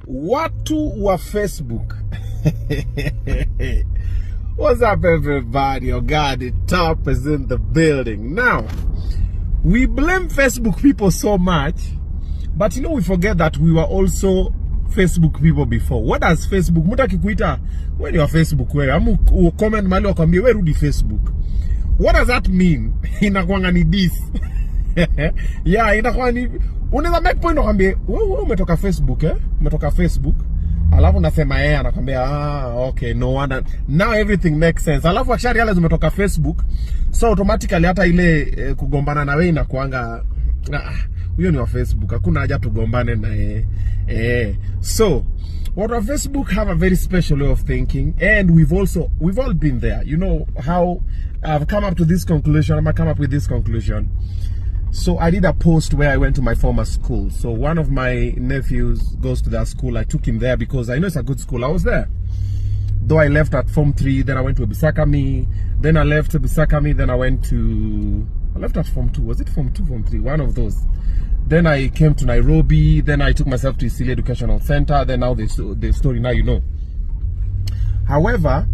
Watu wa Facebook. What's up, everybody? Oh God, the top is in the building. Now, we blame Facebook people so much, but you know, we forget that we were also Facebook people before. What does Facebook? Muta kikuita when you are Facebook, where amu comment mali wakwambie we rudi Facebook. What does that mean? Inakuanga ni this. Yeah, inakuanga ni unaweza make point wakwambie wewe umetoka Facebook, umetoka Facebook. Alafu nasema anakwambia okay, no wonder now everything makes sense. Alafu actually realize umetoka Facebook, so automatically hata ile kugombana na wewe inakuanga huyo ni wa Facebook, hakuna haja tugombane na so what of Facebook have a very special way of thinking, and we've all been there. You know how I've come up to this conclusion. I'm come up with this conclusion. So I did a post where I went to my former school. So one of my nephews goes to that school. I took him there because I know it's a good school. I was there. Though I left at Form 3, then I went to Bisakami. Then I left Bisakami, then I left at Form 2. Was it Form 2, Form 3? One of those. Then I came to Nairobi. Then I took myself to Isili Educational Center. Then now the story now you know. However,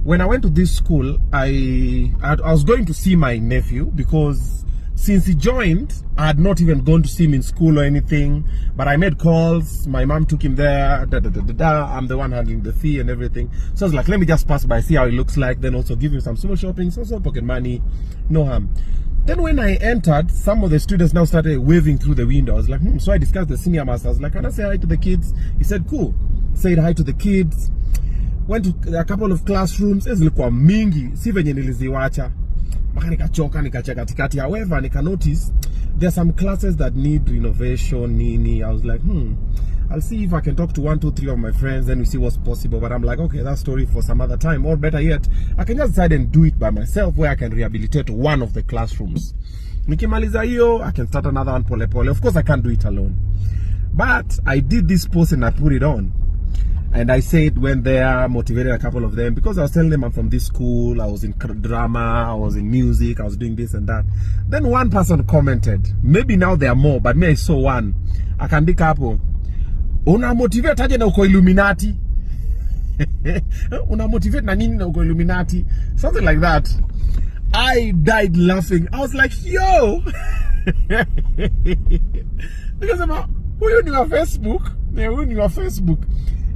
when I went to this school, I was going to see my nephew because since he joined, I had not even gone to see him in school or anything. But I made calls. My mom took him there. I'm the one handling the fee and everything. So I was like, let me just pass by, see how it looks like. Then also give him some small shopping, some pocket money, no harm. Then when I entered, some of the students now started waving through the window. I was like, So I discussed the senior master. I was like, can I say hi to the kids? He said, cool. Said hi to the kids. Went to a couple of classrooms. Zilikuwa mingi, si venye niliziwacha. Baka nikachoka, nikacha katikati. However, nika notice there are some classes that need renovation, nini. I was like, I'll see if I can talk to 1, 2, 3 of my friends, then we see what's possible. But I'm like, okay, that story for some other time. Or better yet, I can just decide and do it by myself, where I can rehabilitate one of the classrooms. Nikimaliza hiyo, I can start another one pole pole. Of course, I can't do it alone. But I did this post and I put it on. And I said, went there, motivated a couple of them, because I was telling them I'm from this school, I was in drama, I was in music, I was doing this and that. Then one person commented, maybe now there are more, but me I saw one. Akandika hapo, una motivate aje na uko Illuminati? Una motivate na nini na uko Illuminati? Something like that. I died laughing. I was like, yo! Because huyu ni wa Facebook, huyu ni wa Facebook.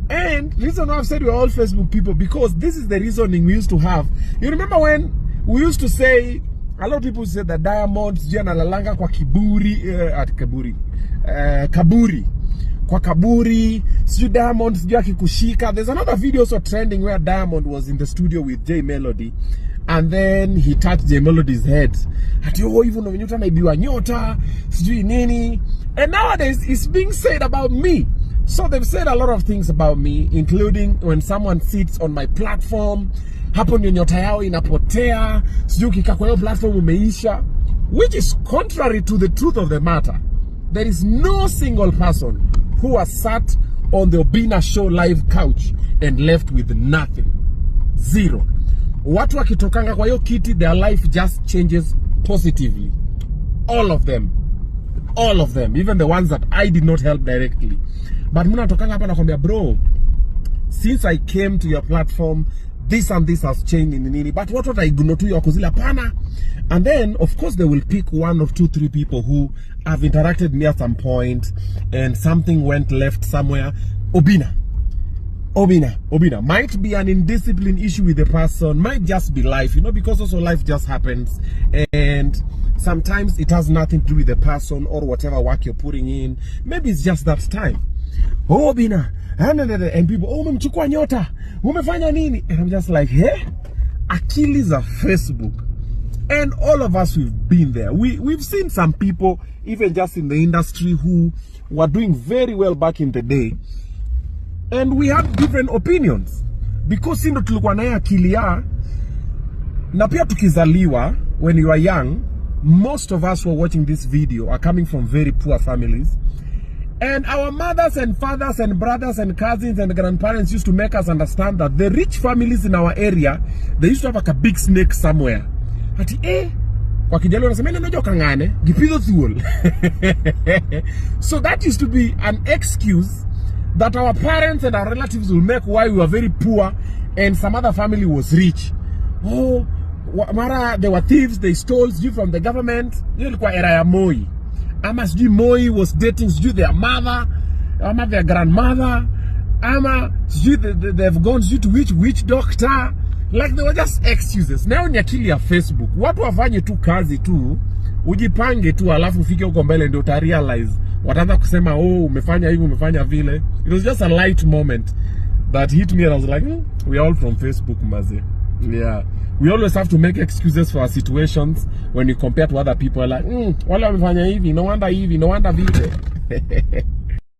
And the reason why I've said we're all Facebook people, because this is the reasoning we used to have. You remember when we used to say, a lot of people said that Diamond sijui analalanga kwa kaburi kwa kaburi, sijui Diamond sijui akikushika. There's another video also trending where Diamond was in the studio with J Melody, and then he touched J Melody's head. Ati hivyo ndo nyota naibiwa nyota sijui nini. And nowadays it's being said about me. So they've said a lot of things about me, including when someone sits on my platform, hapo ndio nyota yao inapotea, sijui kika kwa hiyo platform umeisha, which is contrary to the truth of the matter. There is no single person who has sat on the Obinna show live couch and left with nothing. Zero. Watu wakitokanga kwa hiyo kiti, their life just changes positively. All of them. All of them. Even the ones that I did not help directly. But muna tokanga hapa nakwambia, bro, since I came to your platform, this and this has changed in nini. But what I ignore to you akuzila pana. And then of course they will pick 1 or 2, 3 people who have interacted with me at some point and something went left somewhere. Obinna might be an indiscipline issue with the person, might just be life, you know, because also life just happens, and sometimes it has nothing to do with the person or whatever work you're putting in. Maybe it's just that time. Obinna, and people, umemchukua nyota, umefanya nini? And I'm just like, hey, akili za Facebook. And all of us, we've been there. We've seen some people, even just in the industry, who were doing very well back in the day. And we had different opinions. Because sindo tulikuwa na akili ya, na pia tukizaliwa, when you are young, most of us who are watching this video are coming from very poor families. And our mothers and fathers and brothers and cousins and grandparents used to make us understand that the rich families in our area, they used to have like a big snake somewhere. Ati Kwa Kijaluo wanasema ile nojo kangane, gipidho thuol. So that used to be an excuse that our parents and our relatives will make why we were very poor and some other family was rich. Oh, mara they were thieves, they stole from the government. Hiyo ilikuwa era ya Moi. Ama sijui Moi was dating sijui their mother, ama their grandmother, ama sijui they've gone sijui to which doctor. Like they were just excuses. Now ni akili ya Facebook. Watu wafanye tu kazi tu, ujipange tu, alafu ufike huko mbele ndio uta realize. Wataanza kusema oh umefanya hivi umefanya vile. It was just a light moment that hit me and I was like, we are all from Facebook, maze. Yeah. We always have to make excuses for our situations when you compare to other people. Like, wale wamefanya hivi, no wonder vile.